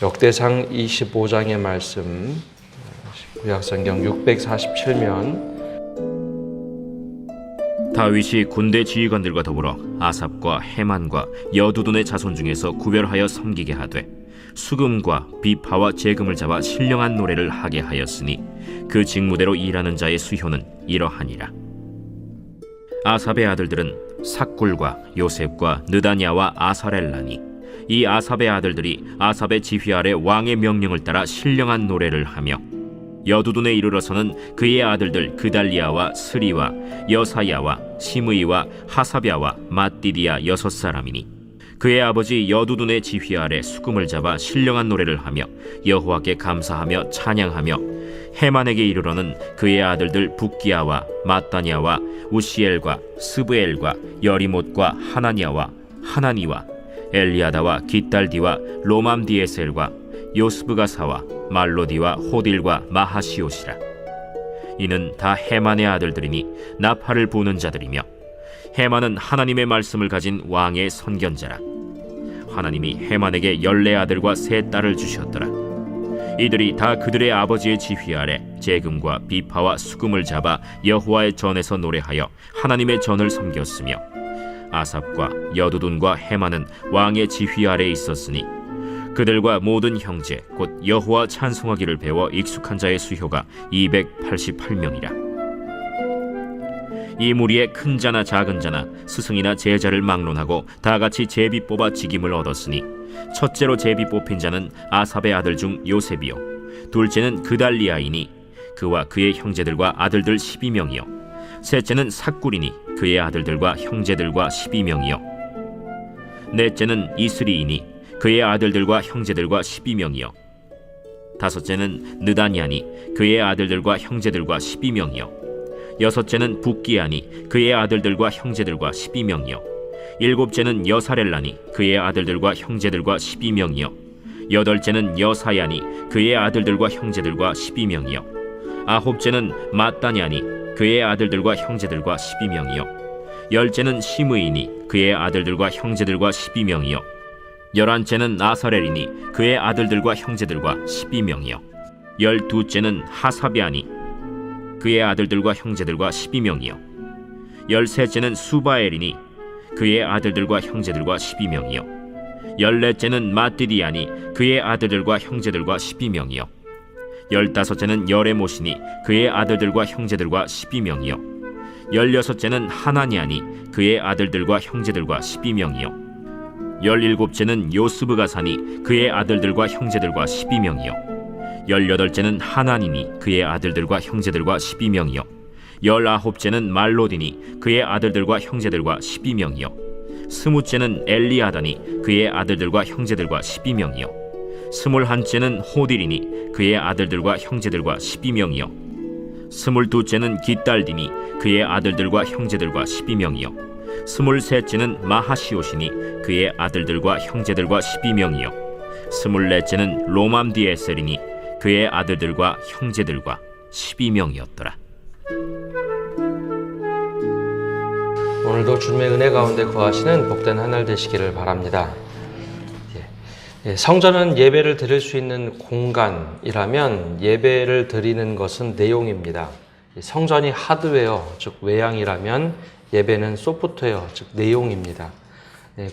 역대상 25장의 말씀, 구약성경 647면. 다윗이 군대 지휘관들과 더불어 아삽과 헤만과 여두둔의 자손 중에서 구별하여 섬기게 하되 수금과 비파와 재금을 잡아 신령한 노래를 하게 하였으니 그 직무대로 일하는 자의 수효는 이러하니라. 아삽의 아들들은 삭굴과 요셉과 느다냐와 아사렐라니, 이 아삽의 아들들이 아삽의 지휘 아래 왕의 명령을 따라 신령한 노래를 하며, 여두둔에 이르러서는 그의 아들들 그달리아와 스리와 여사야와 시므이와 하사랴와 맏디디아 6사람이니 그의 아버지 여두둔의 지휘 아래 수금을 잡아 신령한 노래를 하며 여호와께 감사하며 찬양하며, 헤만에게 이르러는 그의 아들들 붓기야와 마따냐와 우시엘과 스브엘과 여리못과 하나냐와 하나니와 엘리아다와 깃달디와 로맘디에셀과 요스브가사와 말로디와 호딜과 마하시옷이라. 이는 다 헤만의 아들들이니 나팔을 부는 자들이며, 헤만은 하나님의 말씀을 가진 왕의 선견자라. 하나님이 헤만에게 14아들과 3딸을 주셨더라. 이들이 다 그들의 아버지의 지휘 아래 재금과 비파와 수금을 잡아 여호와의 전에서 노래하여 하나님의 전을 섬겼으며, 아삽과 여두둔과 헤만은 왕의 지휘 아래 있었으니 그들과 모든 형제 곧 여호와 찬송하기를 배워 익숙한 자의 수효가 288명이라. 이 무리에 큰 자나 작은 자나 스승이나 제자를 막론하고 다같이 제비 뽑아 직임을 얻었으니, 첫째로 제비 뽑힌 자는 아삽의 아들 중 요셉이요, 둘째는 그달리아이니 그와 그의 형제들과 아들들 12명이요, 셋째는 삭굴이니 그의 아들들과 형제들과 12명이요, 넷째는 이스리이니 그의 아들들과 형제들과 12명이요, 다섯째는 느다냐니 그의 아들들과 형제들과 12명이요, 여섯째는 붓기야니 그의 아들들과 형제들과 12명이요, 일곱째는 여사렐라니 그의 아들들과 형제들과 12명이요, 여덟째는 여사야니 그의 아들들과 형제들과 12명이요, 아홉째는 마따냐니 그의 아들들과 형제들과 12명이요, 열째는 시므이니 그의 아들들과 형제들과 12명이요, 11째는 아사렐이니 그의 아들들과 형제들과 12명이요, 12째는 하사랴니 그의 아들들과 형제들과 12명이요, 13째는 수바엘이니 그의 아들들과 형제들과 12명이요, 14째는 맏디디아니 그의 아들들과 형제들과 12명이요, 15째는 여레못이니 그의 아들들과 형제들과 12명이요, 16째는 하나냐니 그의 아들들과 형제들과 12명이요, 17째는 요스브가사니 그의 아들들과 형제들과 12명이요, 18째는 하나니니 그의 아들들과 형제들과 12명이요, 19째는 말로디니 그의 아들들과 형제들과 12명이요, 20째는 엘리아다니 그의 아들들과 형제들과 12명이요, 21째는 호딜이니 그의 아들들과 형제들과 12명이요, 22째는 깃달디니 그의 아들들과 형제들과 12명이요, 23째는 마하시옷이니 그의 아들들과 형제들과 12명이요, 24째는 로맘디에셀이니 그의 아들들과 형제들과 12명이었더라. 오늘도 주님의 은혜 가운데 거하시는 복된 한 날 되시기를 바랍니다. 성전은 예배를 드릴 수 있는 공간이라면 예배를 드리는 것은 내용입니다. 성전이 하드웨어, 즉 외양이라면 예배는 소프트웨어, 즉 내용입니다.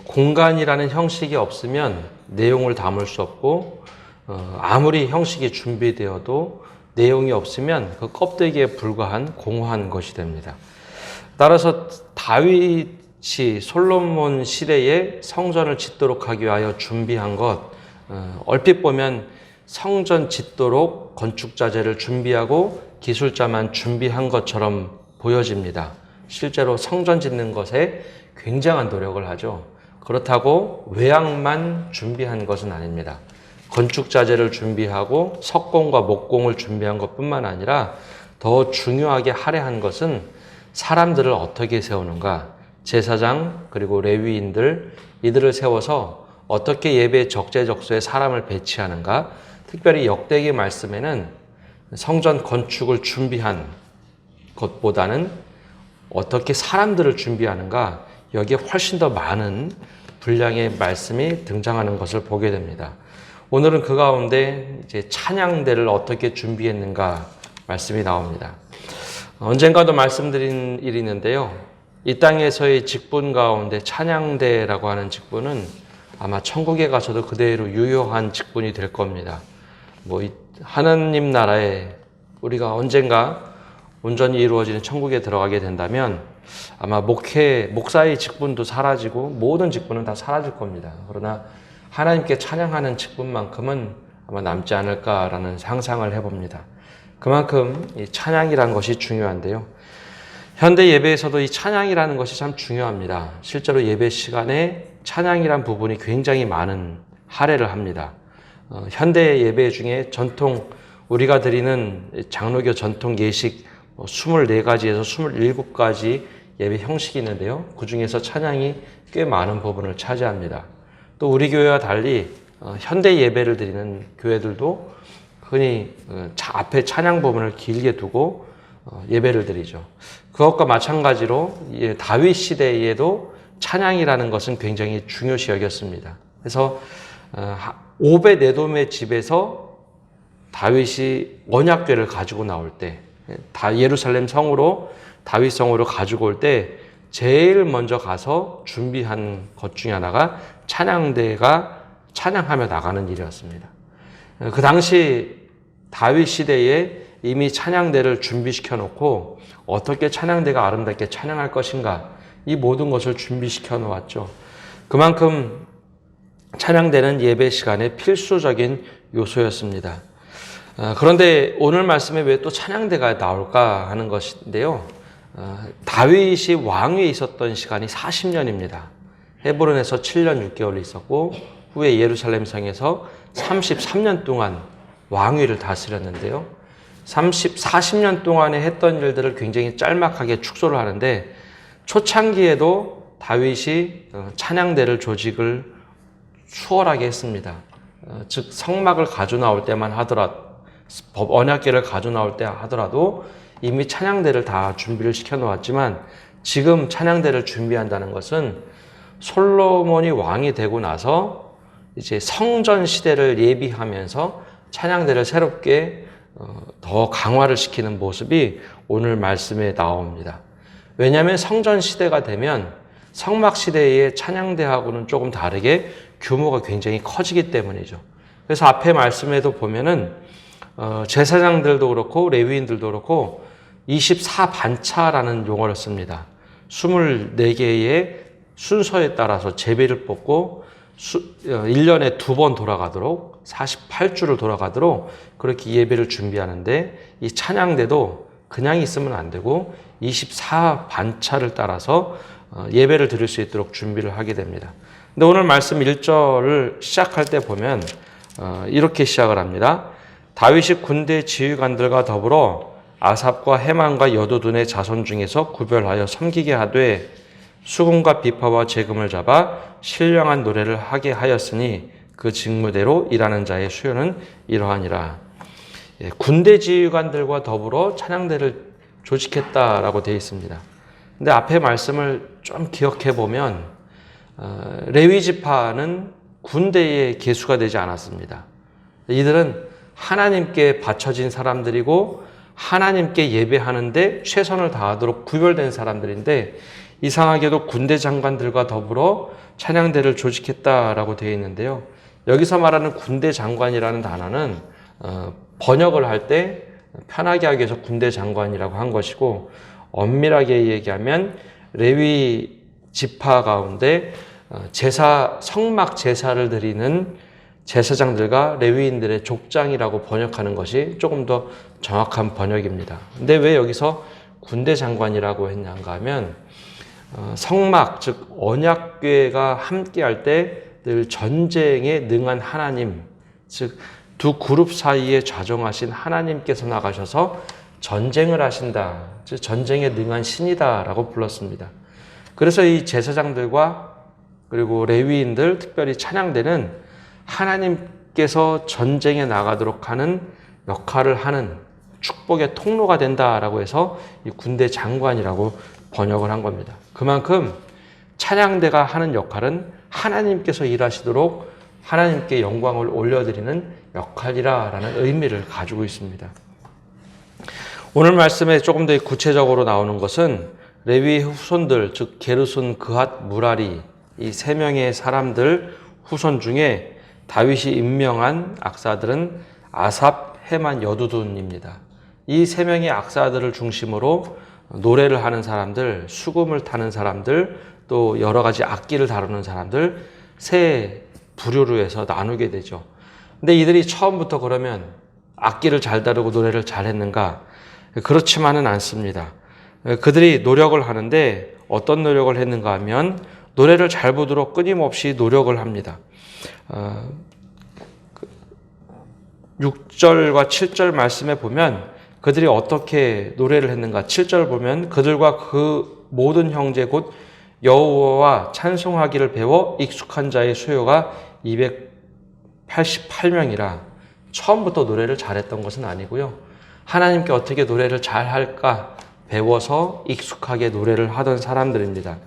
공간이라는 형식이 없으면 내용을 담을 수 없고, 아무리 형식이 준비되어도 내용이 없으면 그 껍데기에 불과한 공허한 것이 됩니다. 따라서 다윗이 솔로몬 시대에 성전을 짓도록 하기 위하여 준비한 것, 얼핏 보면 성전 짓도록 건축자재를 준비하고 기술자만 준비한 것처럼 보여집니다. 실제로 성전 짓는 것에 굉장한 노력을 하죠. 그렇다고 외양만 준비한 것은 아닙니다. 건축자재를 준비하고 석공과 목공을 준비한 것뿐만 아니라 더 중요하게 할애한 것은 사람들을 어떻게 세우는가, 제사장 그리고 레위인들 이들을 세워서 어떻게 예배 적재적소에 사람을 배치하는가. 특별히 역대기 말씀에는 성전 건축을 준비한 것보다는 어떻게 사람들을 준비하는가, 여기에 훨씬 더 많은 분량의 말씀이 등장하는 것을 보게 됩니다. 오늘은 그 가운데 이제 찬양대를 어떻게 준비했는가 말씀이 나옵니다. 언젠가도 말씀드린 일이 있는데요. 이 땅에서의 직분 가운데 찬양대라고 하는 직분은 아마 천국에 가서도 그대로 유효한 직분이 될 겁니다. 하나님 나라에 우리가 언젠가 온전히 이루어지는 천국에 들어가게 된다면 아마 목사의 직분도 사라지고 모든 직분은 다 사라질 겁니다. 그러나 하나님께 찬양하는 직분만큼은 아마 남지 않을까라는 상상을 해봅니다. 그만큼 이 찬양이라는 것이 중요한데요. 현대 예배에서도 이 찬양이라는 것이 참 중요합니다. 실제로 예배 시간에 찬양이란 부분이 굉장히 많은 할애를 합니다. 현대 예배 중에 전통 우리가 드리는 장로교 전통 예식 24가지에서 27가지 예배 형식이 있는데요. 그 중에서 찬양이 꽤 많은 부분을 차지합니다. 또 우리 교회와 달리 현대 예배를 드리는 교회들도 흔히 앞에 찬양 부분을 길게 두고 예배를 드리죠. 그것과 마찬가지로 다윗 시대에도 찬양이라는 것은 굉장히 중요시 여겼습니다. 그래서 오벳 에돔의 집에서 다윗이 언약궤를 가지고 나올 때, 예루살렘 성으로 다윗 성으로 가지고 올 때 제일 먼저 가서 준비한 것 중에 하나가 찬양대가 찬양하며 나가는 일이었습니다. 그 당시 다윗 시대에 이미 찬양대를 준비시켜 놓고 어떻게 찬양대가 아름답게 찬양할 것인가, 이 모든 것을 준비시켜 놓았죠. 그만큼 찬양대는 예배 시간에 필수적인 요소였습니다. 그런데 오늘 말씀에 왜 또 찬양대가 나올까 하는 것인데요. 다윗이 왕위에 있었던 시간이 40년입니다. 헤브론에서 7년 6개월 있었고 후에 예루살렘 성에서 33년 동안 왕위를 다스렸는데요. 40년 동안에 했던 일들을 굉장히 짤막하게 축소를 하는데, 초창기에도 다윗이 찬양대를 조직을 수월하게 했습니다. 즉 성막을 가져 나올 때만 하더라도, 언약궤를 가져 나올 때 하더라도 이미 찬양대를 다 준비를 시켜 놓았지만, 지금 찬양대를 준비한다는 것은 솔로몬이 왕이 되고 나서 이제 성전 시대를 예비하면서 찬양대를 새롭게 더 강화를 시키는 모습이 오늘 말씀에 나옵니다. 왜냐하면 성전 시대가 되면 성막 시대의 찬양대하고는 조금 다르게 규모가 굉장히 커지기 때문이죠. 그래서 앞에 말씀에도 보면은 제사장들도 그렇고 레위인들도 그렇고 24반차라는 용어를 씁니다. 24개의 순서에 따라서 제비를 뽑고 1년에 2번 돌아가도록 48주를 돌아가도록 그렇게 예배를 준비하는데, 이 찬양대도 그냥 있으면 안 되고 24반차를 따라서 예배를 드릴 수 있도록 준비를 하게 됩니다. 근데 오늘 말씀 1절을 시작할 때 보면 이렇게 시작을 합니다. 다윗이 군대 지휘관들과 더불어 아삽과 헤만과 여두둔의 자손 중에서 구별하여 섬기게 하되 수금과 비파와 재금을 잡아 신령한 노래를 하게 하였으니 그 직무대로 일하는 자의 수요는 이러하니라. 군대 지휘관들과 더불어 찬양대를 조직했다라고 되어 있습니다. 근데 앞에 말씀을 좀 기억해 보면 레위 지파는 군대의 계수가 되지 않았습니다. 이들은 하나님께 바쳐진 사람들이고 하나님께 예배하는데 최선을 다하도록 구별된 사람들인데, 이상하게도 군대 장관들과 더불어 찬양대를 조직했다라고 되어 있는데요. 여기서 말하는 군대 장관이라는 단어는 번역을 할 때 편하게 하기 위해서 군대 장관이라고 한 것이고, 엄밀하게 얘기하면 레위 지파 가운데 성막 제사를 드리는 제사장들과 레위인들의 족장이라고 번역하는 것이 조금 더 정확한 번역입니다. 근데 왜 여기서 군대 장관이라고 했는가 하면 성막, 즉 언약궤가 함께할 때 늘 전쟁에 능한 하나님, 즉 두 그룹 사이에 좌정하신 하나님께서 나가셔서 전쟁을 하신다, 즉 전쟁에 능한 신이다라고 불렀습니다. 그래서 이 제사장들과 그리고 레위인들, 특별히 찬양대는 하나님께서 전쟁에 나가도록 하는 역할을 하는 축복의 통로가 된다라고 해서 이 군대 장관이라고 번역을 한 겁니다. 그만큼 찬양대가 하는 역할은 하나님께서 일하시도록 하나님께 영광을 올려드리는 역할이라는 의미를 가지고 있습니다. 오늘 말씀에 조금 더 구체적으로 나오는 것은 레위의 후손들, 즉 게르손, 그핫, 무라리 이 세 명의 사람들 후손 중에 다윗이 임명한 악사들은 아삽, 헤만, 여두둔입니다. 이 세 명의 악사들을 중심으로 노래를 하는 사람들, 수금을 타는 사람들, 또 여러 가지 악기를 다루는 사람들 세 부류로 해서 나누게 되죠. 근데 이들이 처음부터 그러면 악기를 잘 다루고 노래를 잘 했는가? 그렇지만은 않습니다. 그들이 노력을 하는데 어떤 노력을 했는가 하면 노래를 잘 부도록 끊임없이 노력을 합니다. 6절과 7절 말씀에 보면 그들이 어떻게 노래를 했는가? 7절 보면 그들과 그 모든 형제 곧 여호와와 찬송하기를 배워 익숙한 자의 수요가 288명이라 처음부터 노래를 잘했던 것은 아니고요. 하나님께 어떻게 노래를 잘할까 배워서 익숙하게 노래를 하던 사람들입니다.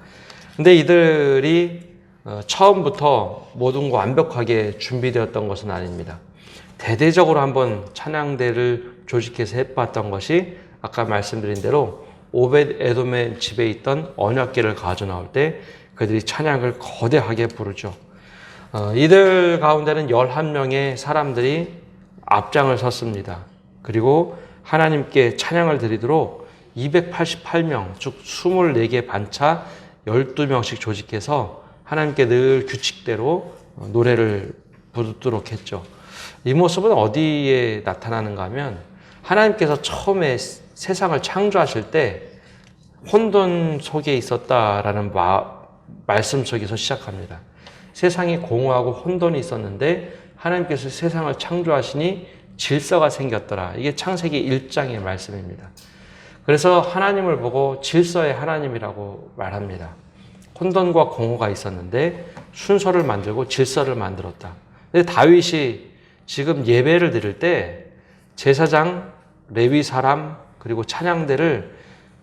근데 이들이 처음부터 모든 거 완벽하게 준비되었던 것은 아닙니다. 대대적으로 한번 찬양대를 조직해서 해봤던 것이 아까 말씀드린 대로 오벳 에돔의 집에 있던 언약궤를 가져 나올 때 그들이 찬양을 거대하게 부르죠. 이들 가운데는 11명의 사람들이 앞장을 섰습니다. 그리고 하나님께 찬양을 드리도록 288명, 즉 24개 반차 12명씩 조직해서 하나님께 늘 규칙대로 노래를 부르도록 했죠. 이 모습은 어디에 나타나는가 하면 하나님께서 처음에 세상을 창조하실 때 혼돈 속에 있었다라는 말씀 속에서 시작합니다. 세상이 공허하고 혼돈이 있었는데 하나님께서 세상을 창조하시니 질서가 생겼더라. 이게 창세기 1장의 말씀입니다. 그래서 하나님을 보고 질서의 하나님이라고 말합니다. 혼돈과 공허가 있었는데 순서를 만들고 질서를 만들었다. 근데 다윗이 지금 예배를 드릴 때 제사장, 레위 사람, 그리고 찬양대를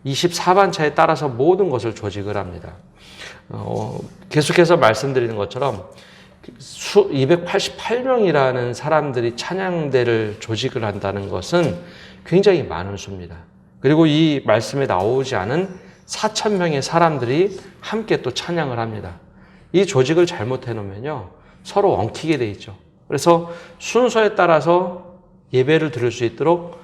24반차에 따라서 모든 것을 조직을 합니다. 계속해서 말씀드리는 것처럼 288명이라는 사람들이 찬양대를 조직을 한다는 것은 굉장히 많은 수입니다. 그리고 이 말씀에 나오지 않은 4,000명의 사람들이 함께 또 찬양을 합니다. 이 조직을 잘못해 놓으면요 서로 엉키게 돼 있죠. 그래서 순서에 따라서 예배를 드릴 수 있도록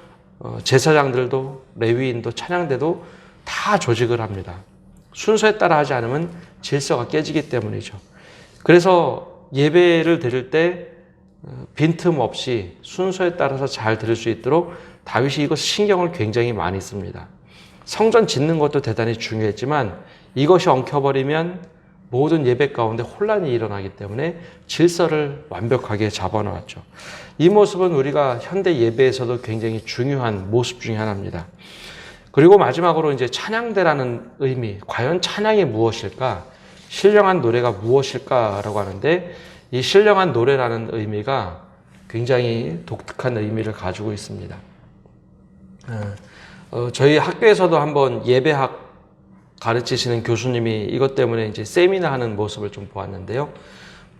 제사장들도 레위인도 찬양대도 다 조직을 합니다. 순서에 따라 하지 않으면 질서가 깨지기 때문이죠. 그래서 예배를 드릴 때 빈틈없이 순서에 따라서 잘 드릴 수 있도록 다윗이 이것 신경을 굉장히 많이 씁니다. 성전 짓는 것도 대단히 중요했지만 이것이 엉켜버리면 모든 예배 가운데 혼란이 일어나기 때문에 질서를 완벽하게 잡아놓았죠. 이 모습은 우리가 현대 예배에서도 굉장히 중요한 모습 중에 하나입니다. 그리고 마지막으로 이제 찬양대라는 의미, 과연 찬양이 무엇일까? 신령한 노래가 무엇일까라고 하는데 이 신령한 노래라는 의미가 굉장히 독특한 의미를 가지고 있습니다. 저희 학교에서도 한번 예배학 가르치시는 교수님이 이것 때문에 이제 세미나 하는 모습을 좀 보았는데요.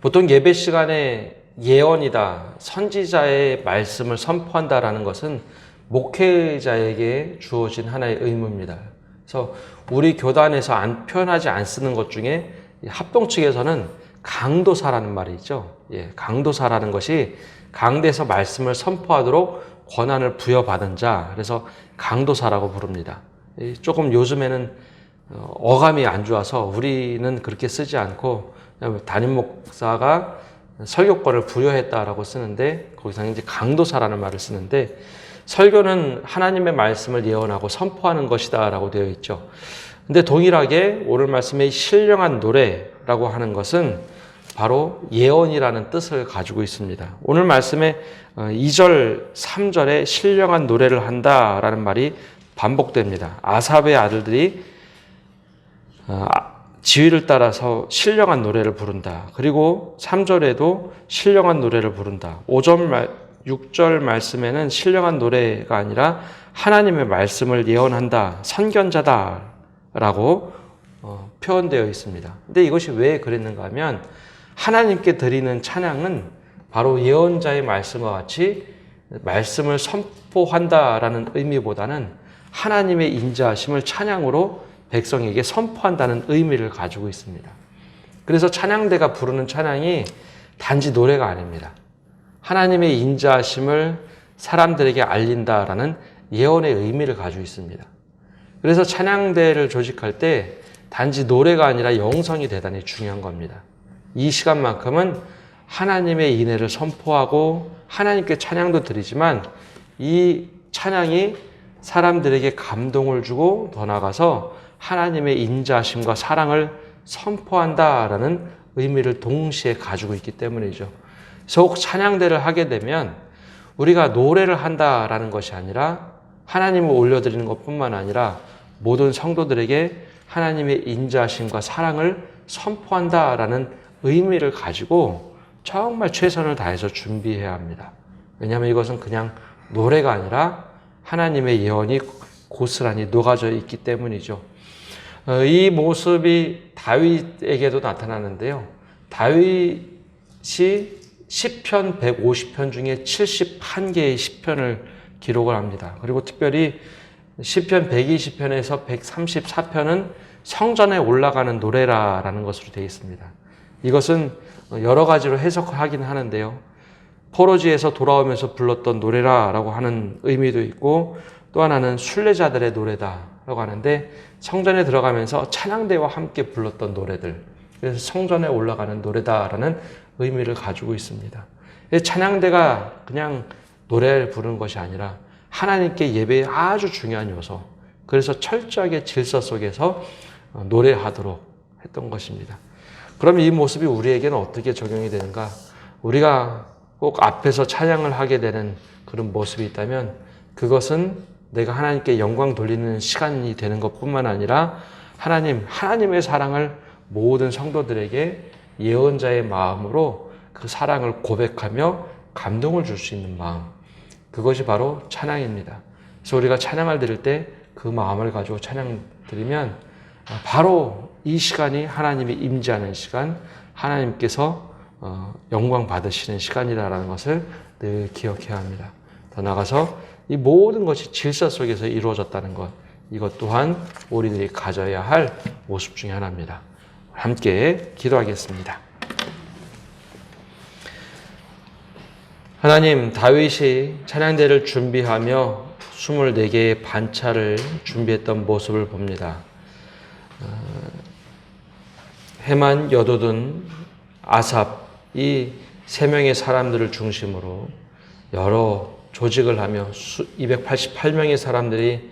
보통 예배 시간에 예언이다, 선지자의 말씀을 선포한다라는 것은 목회자에게 주어진 하나의 의무입니다. 그래서 우리 교단에서 표현하지 않는 것 중에 합동 측에서는 강도사라는 말이 있죠. 강도사라는 것이 강대에서 말씀을 선포하도록 권한을 부여받은 자, 그래서 강도사라고 부릅니다. 조금 요즘에는 어감이 안 좋아서 우리는 그렇게 쓰지 않고 담임 목사가 설교권을 부여했다라고 쓰는데 거기서 이제 강도사라는 말을 쓰는데 설교는 하나님의 말씀을 예언하고 선포하는 것이다라고 되어 있죠. 근데 동일하게 오늘 말씀의 신령한 노래라고 하는 것은 바로 예언이라는 뜻을 가지고 있습니다. 오늘 말씀에 2절, 3절에 신령한 노래를 한다라는 말이 반복됩니다. 아삽의 아들들이 지휘를 따라서 신령한 노래를 부른다. 그리고 3절에도 신령한 노래를 부른다. 6절 말씀에는 신령한 노래가 아니라 하나님의 말씀을 예언한다. 선견자다라고 표현되어 있습니다. 근데 이것이 왜 그랬는가 하면 하나님께 드리는 찬양은 바로 예언자의 말씀과 같이 말씀을 선포한다라는 의미보다는 하나님의 인자하심을 찬양으로 백성에게 선포한다는 의미를 가지고 있습니다. 그래서 찬양대가 부르는 찬양이 단지 노래가 아닙니다. 하나님의 인자하심을 사람들에게 알린다라는 예언의 의미를 가지고 있습니다. 그래서 찬양대를 조직할 때 단지 노래가 아니라 영성이 대단히 중요한 겁니다. 이 시간만큼은 하나님의 인애를 선포하고 하나님께 찬양도 드리지만 이 찬양이 사람들에게 감동을 주고 더 나아가서 하나님의 인자하심과 사랑을 선포한다라는 의미를 동시에 가지고 있기 때문이죠. 그래서 찬양대를 하게 되면 우리가 노래를 한다라는 것이 아니라 하나님을 올려드리는 것뿐만 아니라 모든 성도들에게 하나님의 인자하심과 사랑을 선포한다라는 의미를 가지고 정말 최선을 다해서 준비해야 합니다. 왜냐하면 이것은 그냥 노래가 아니라 하나님의 예언이 고스란히 녹아져 있기 때문이죠. 이 모습이 다윗에게도 나타나는데요. 다윗이 시편 150편 중에 71개의 시편을 기록을 합니다. 그리고 특별히 시편 120편에서 134편은 성전에 올라가는 노래라는 것으로 되어 있습니다. 이것은 여러 가지로 해석을 하긴 하는데요. 포로지에서 돌아오면서 불렀던 노래라고 하는 의미도 있고 또 하나는 순례자들의 노래다라고 하는데 성전에 들어가면서 찬양대와 함께 불렀던 노래들, 그래서 성전에 올라가는 노래다라는 의미를 가지고 있습니다. 찬양대가 그냥 노래를 부르는 것이 아니라 하나님께 예배의 아주 중요한 요소, 그래서 철저하게 질서 속에서 노래하도록 했던 것입니다. 그럼 이 모습이 우리에게는 어떻게 적용이 되는가? 우리가 꼭 앞에서 찬양을 하게 되는 그런 모습이 있다면 그것은 내가 하나님께 영광 돌리는 시간이 되는 것뿐만 아니라 하나님의 사랑을 모든 성도들에게 예언자의 마음으로 그 사랑을 고백하며 감동을 줄 수 있는 마음, 그것이 바로 찬양입니다. 그래서 우리가 찬양을 드릴 때 그 마음을 가지고 찬양 드리면 바로 이 시간이 하나님이 임재하는 시간, 하나님께서 영광 받으시는 시간이라는 것을 늘 기억해야 합니다. 더 나아가서 이 모든 것이 질서 속에서 이루어졌다는 것, 이것 또한 우리들이 가져야 할 모습 중에 하나입니다. 함께 기도하겠습니다. 하나님, 다윗이 찬양대를 준비하며 24개의 반차를 준비했던 모습을 봅니다. 헤만, 여도둔, 아삽, 이 3명의 사람들을 중심으로 여러 조직을 하며 288명의 사람들이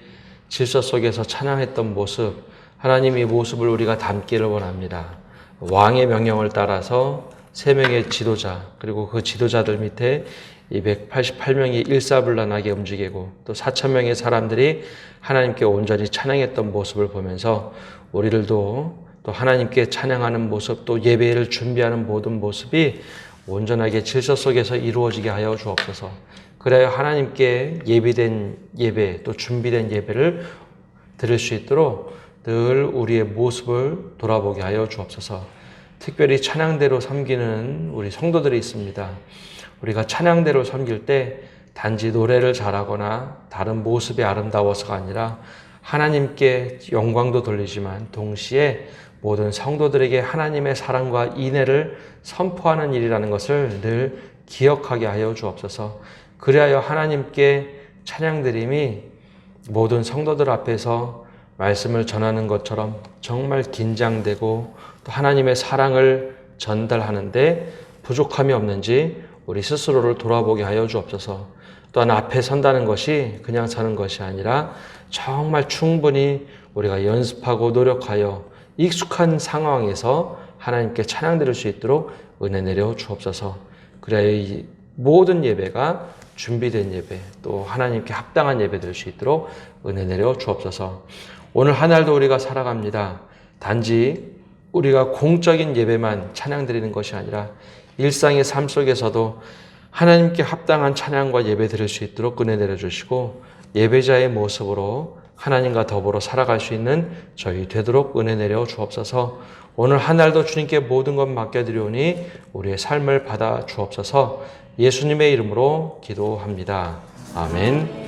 질서 속에서 찬양했던 모습, 하나님 이 모습을 우리가 담기를 원합니다. 왕의 명령을 따라서 3명의 지도자, 그리고 그 지도자들 밑에 288명이 일사불란하게 움직이고 또 4,000명의 사람들이 하나님께 온전히 찬양했던 모습을 보면서 우리들도 또 하나님께 찬양하는 모습, 또 예배를 준비하는 모든 모습이 온전하게 질서 속에서 이루어지게 하여 주옵소서. 그래야 하나님께 예비된 예배, 또 준비된 예배를 드릴 수 있도록 늘 우리의 모습을 돌아보게 하여 주옵소서. 특별히 찬양대로 섬기는 우리 성도들이 있습니다. 우리가 찬양대로 섬길 때 단지 노래를 잘하거나 다른 모습이 아름다워서가 아니라 하나님께 영광도 돌리지만 동시에 모든 성도들에게 하나님의 사랑과 인애를 선포하는 일이라는 것을 늘 기억하게 하여 주옵소서. 그리하여 하나님께 찬양드림이 모든 성도들 앞에서 말씀을 전하는 것처럼 정말 긴장되고 또 하나님의 사랑을 전달하는데 부족함이 없는지 우리 스스로를 돌아보게 하여 주옵소서. 또한 앞에 선다는 것이 그냥 서는 것이 아니라 정말 충분히 우리가 연습하고 노력하여 익숙한 상황에서 하나님께 찬양 드릴 수 있도록 은혜 내려 주옵소서. 그래야 이 모든 예배가 준비된 예배, 또 하나님께 합당한 예배 될 수 있도록 은혜 내려 주옵소서. 오늘 한 날도 우리가 살아갑니다. 단지 우리가 공적인 예배만 찬양 드리는 것이 아니라 일상의 삶 속에서도 하나님께 합당한 찬양과 예배 드릴 수 있도록 은혜 내려 주시고 예배자의 모습으로 하나님과 더불어 살아갈 수 있는 저희 되도록 은혜 내려 주옵소서. 오늘 한 날도 주님께 모든 것 맡겨드리오니 우리의 삶을 받아 주옵소서. 예수님의 이름으로 기도합니다. 아멘.